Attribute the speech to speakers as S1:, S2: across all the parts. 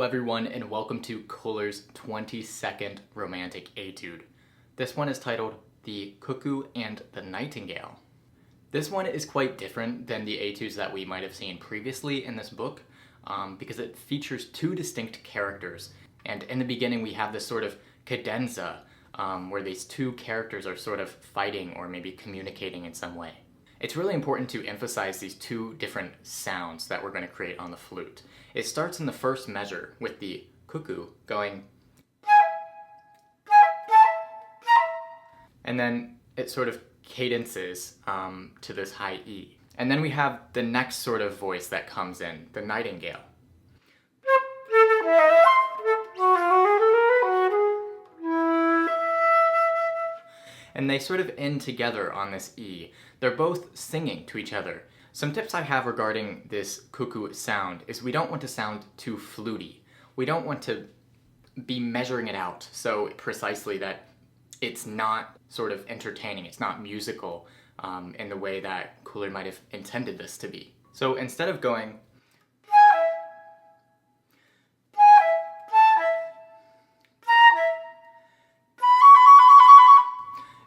S1: everyone, and welcome to Köhler's 22nd romantic etude. This one is titled The Cuckoo and the Nightingale. This one is quite different than the etudes that we might have seen previously in this book because it features two distinct characters. And in the beginning we have this sort of cadenza where these two characters are sort of fighting or maybe communicating in some way. It's really important to emphasize these two different sounds that we're going to create on the flute. It starts in the first measure with the cuckoo going, and then it sort of cadences to this high E. And then we have the next sort of voice that comes in, the nightingale. And they sort of end together on this E. They're both singing to each other. Some tips I have regarding this cuckoo sound is we don't want to sound too fluty. We don't want to be measuring it out so precisely that it's not sort of entertaining, it's not musical in the way that Köhler might have intended this to be. So instead of going,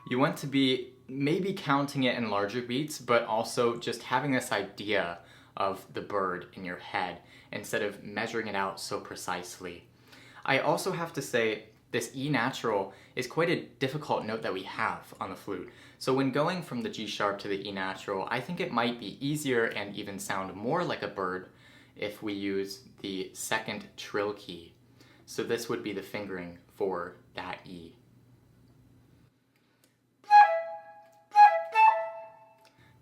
S1: you want to be maybe counting it in larger beats, but also just having this idea of the bird in your head instead of measuring it out so precisely. I also have to say this E natural is quite a difficult note that we have on the flute. So when going from the G sharp to the E natural, I think it might be easier and even sound more like a bird if we use the second trill key. So this would be the fingering for that E.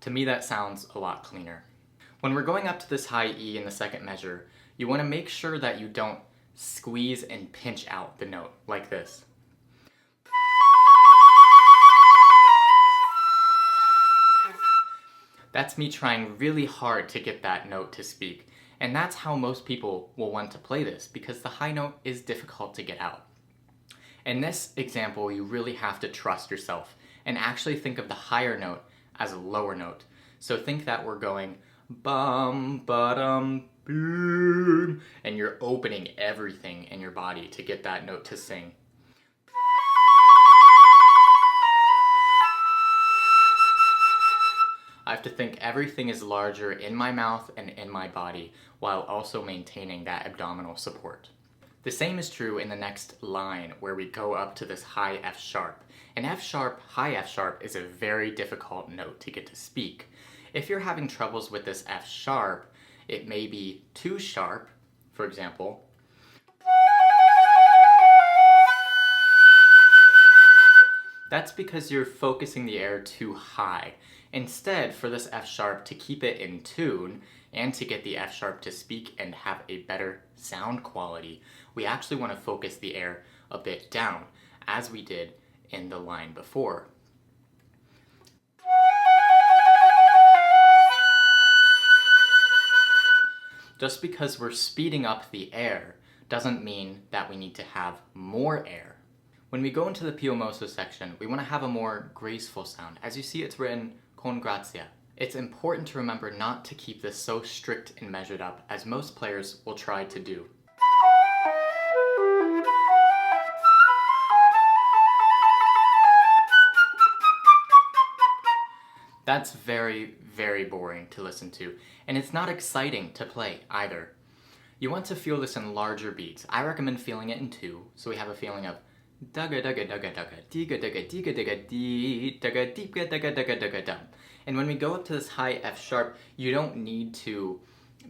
S1: To me, that sounds a lot cleaner. When we're going up to this high E in the second measure, you want to make sure that you don't squeeze and pinch out the note like this. That's me trying really hard to get that note to speak, and that's how most people will want to play this because the high note is difficult to get out. In this example, you really have to trust yourself and actually think of the higher note as a lower note. So think that we're going bum, ba-dum, boom, and you're opening everything in your body to get that note to sing. I have to think everything is larger in my mouth and in my body while also maintaining that abdominal support. The same is true in the next line where we go up to this high F sharp. An F sharp, high F sharp is a very difficult note to get to speak. If you're having troubles with this F sharp, it may be too sharp, for example. That's because you're focusing the air too high. Instead, for this F sharp to keep it in tune and to get the F sharp to speak and have a better sound quality, we actually want to focus the air a bit down, as we did in the line before. Just because we're speeding up the air doesn't mean that we need to have more air. When we go into the più mosso section, we want to have a more graceful sound. As you see, it's written con grazia. It's important to remember not to keep this so strict and measured up, as most players will try to do. That's very, very boring to listen to, and it's not exciting to play either. You want to feel this in larger beats. I recommend feeling it in 2, so we have a feeling of dugga dugga dugga dugga, diga dugga diga dugga dee, dugga deepga dugga dugga dugga dum. And when we go up to this high F sharp, you don't need to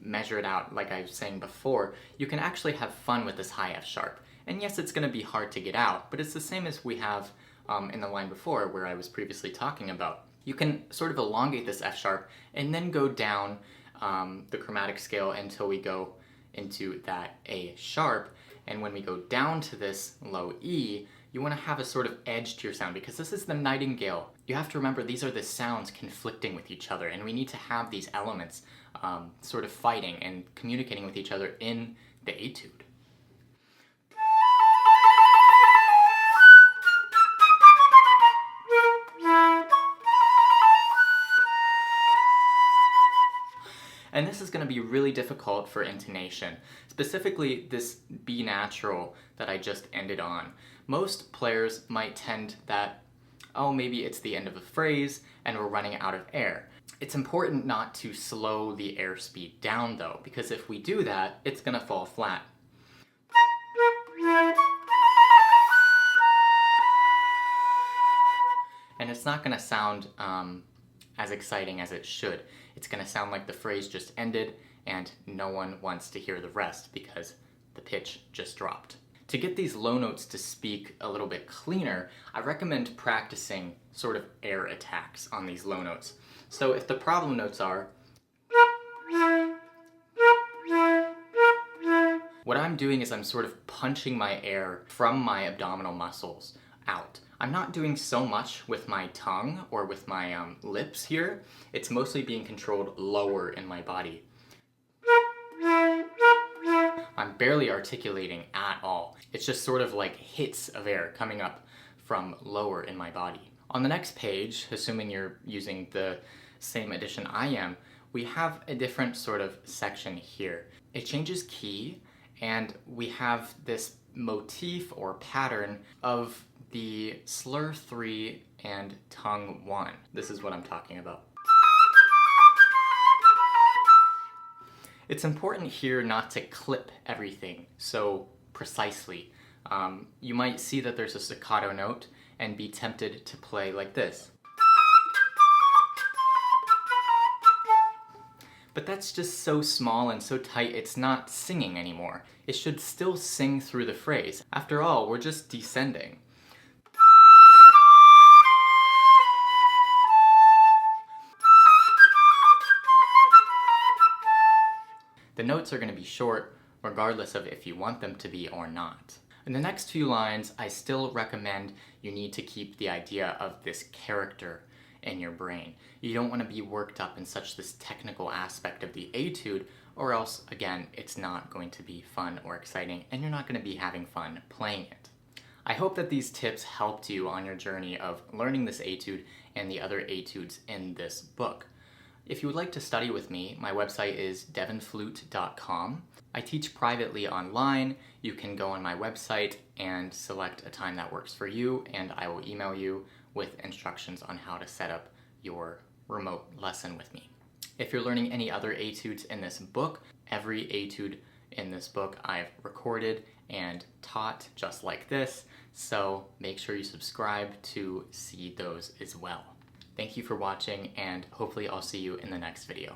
S1: measure it out like I was saying before. You can actually have fun with this high F sharp. And yes, it's going to be hard to get out, but it's the same as we have in the line before where I was previously talking about. You can sort of elongate this F sharp and then go down the chromatic scale until we go into that A sharp. And when we go down to this low E, you want to have a sort of edge to your sound because this is the nightingale. You have to remember these are the sounds conflicting with each other, and we need to have these elements sort of fighting and communicating with each other in the etude. And this is is going to be really difficult for intonation, specifically this B natural that I just ended on. Most players might tend that, oh, maybe it's the end of a phrase and we're running out of air. It's important not to slow the airspeed down though, because if we do that, it's going to fall flat. And it's not going to sound as exciting as it should. It's going to sound like the phrase just ended and no one wants to hear the rest because the pitch just dropped. To get these low notes to speak a little bit cleaner, I recommend practicing sort of air attacks on these low notes. So if the problem notes are, what I'm doing is I'm sort of punching my air from my abdominal muscles out. I'm not doing so much with my tongue or with my lips here. It's mostly being controlled lower in my body. I'm barely articulating at all. It's just sort of like hits of air coming up from lower in my body. On the next page, assuming you're using the same edition I am, we have a different sort of section here. It changes key, and we have this motif or pattern of the slur 3 and tongue 1. This is what I'm talking about. It's important here not to clip everything so precisely. You might see that there's a staccato note and be tempted to play like this. But that's just so small and so tight it's not singing anymore. It should still sing through the phrase. After all, we're just descending. The notes are going to be short, regardless of if you want them to be or not. In the next few lines, I still recommend you need to keep the idea of this character in your brain. You don't want to be worked up in such this technical aspect of the etude, or else, again, it's not going to be fun or exciting, and you're not going to be having fun playing it. I hope that these tips helped you on your journey of learning this etude and the other etudes in this book. If you would like to study with me, my website is devynflute.com. I teach privately online. You can go on my website and select a time that works for you, and I will email you with instructions on how to set up your remote lesson with me. If you're learning any other etudes in this book, every etude in this book I've recorded and taught just like this, so make sure you subscribe to see those as well. Thank you for watching, and hopefully I'll see you in the next video.